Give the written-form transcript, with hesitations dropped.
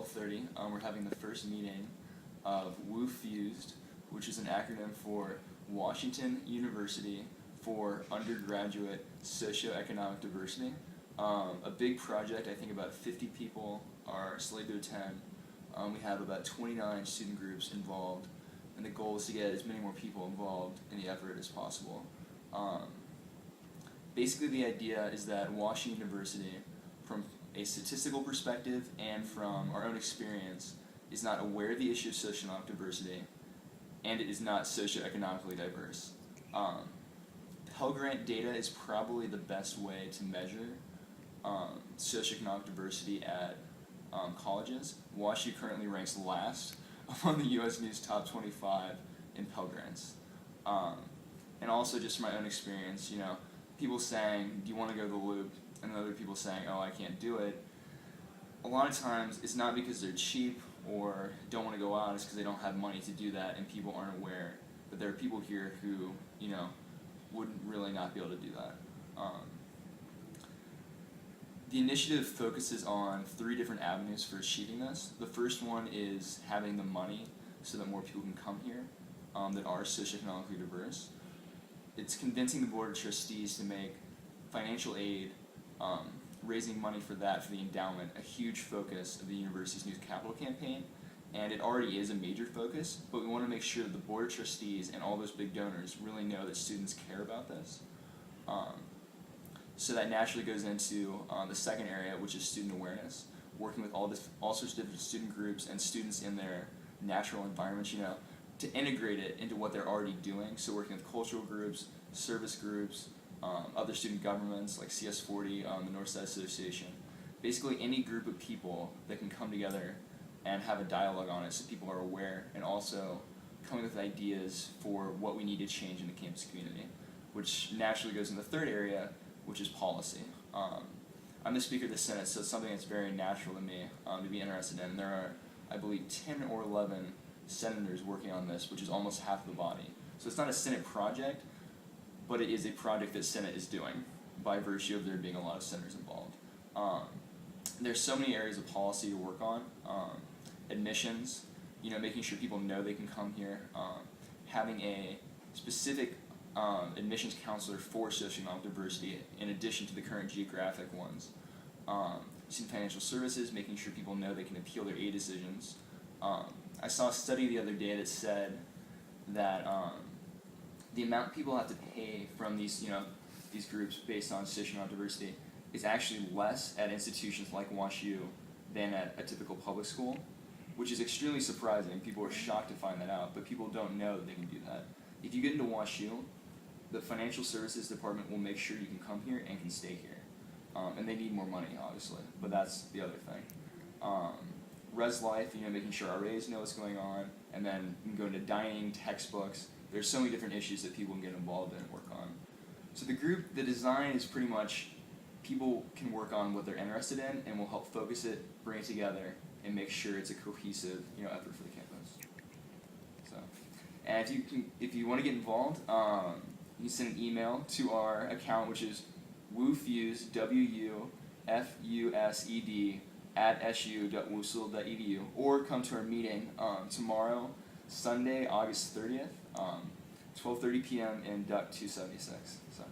12:30, we're having the first meeting of Wufused, which is an acronym for Washington University for Undergraduate Socioeconomic Diversity. A big project. I think about 50 people are slated to attend. We have about 29 student groups involved, and the goal is to get as many more people involved in the effort as possible. Basically, the idea is that Washington University, from a statistical perspective and from our own experience, is not aware of the issue of socioeconomic diversity, and it is not socioeconomically diverse. Pell Grant data is probably the best way to measure socioeconomic diversity at colleges. WashU currently ranks last among the U.S. News top 25 in Pell Grants. And also, just from my own experience, people saying, do you want to go to the Loop? And then other people saying, oh, I can't do it. A lot of times, it's not because they're cheap or don't want to go out, it's because they don't have money to do that, and people aren't aware that there are people here who, would really not be able to do that. The initiative focuses on 3 different avenues for achieving this. The first one is having the money so that more people can come here that are socioeconomically diverse. It's convincing the Board of Trustees to make financial aid, raising money for that, for the endowment, a huge focus of the university's new capital campaign. And it already is a major focus, but we want to make sure that the Board of Trustees and all those big donors really know that students care about this. So that naturally goes into the second area, which is student awareness, working with all sorts of different student groups and students in their natural environments, to integrate it into what they're already doing. So working with cultural groups, service groups, other student governments like CS40, the Northside Association. Basically any group of people that can come together and have a dialogue on it so people are aware, and also coming with ideas for what we need to change in the campus community, which naturally goes in the third area, which is policy. I'm the Speaker of the Senate, so it's something that's very natural to me to be interested in. And there are, I believe, 10 or 11 senators working on this, which is almost half the body. So it's not a Senate project, but it is a project that Senate is doing by virtue of there being a lot of senators involved. There's so many areas of policy to work on. Admissions, making sure people know they can come here, having a specific admissions counselor for socioeconomic diversity in addition to the current geographic ones. Student financial services, making sure people know they can appeal their aid decisions. I saw a study the other day that said that the amount people have to pay from these groups based on socioeconomic diversity is actually less at institutions like WashU than at a typical public school, which is extremely surprising. People are shocked to find that out, but people don't know that they can do that. If you get into WashU, the financial services department will make sure you can come here and can stay here. And they need more money, obviously, but that's the other thing. Res Life, making sure RAs know what's going on, and then you can go into dining, textbooks. There's so many different issues that people can get involved in and work on. So the design is pretty much people can work on what they're interested in, and we'll help focus it, bring it together, and make sure it's a cohesive effort for the campus. So, and if you want to get involved, you can send an email to our account, which is wufused, WUFUSED, @su.wusl.edu, or come to our meeting tomorrow, Sunday, August 30th, 12:30 p.m. in Duct 276. So.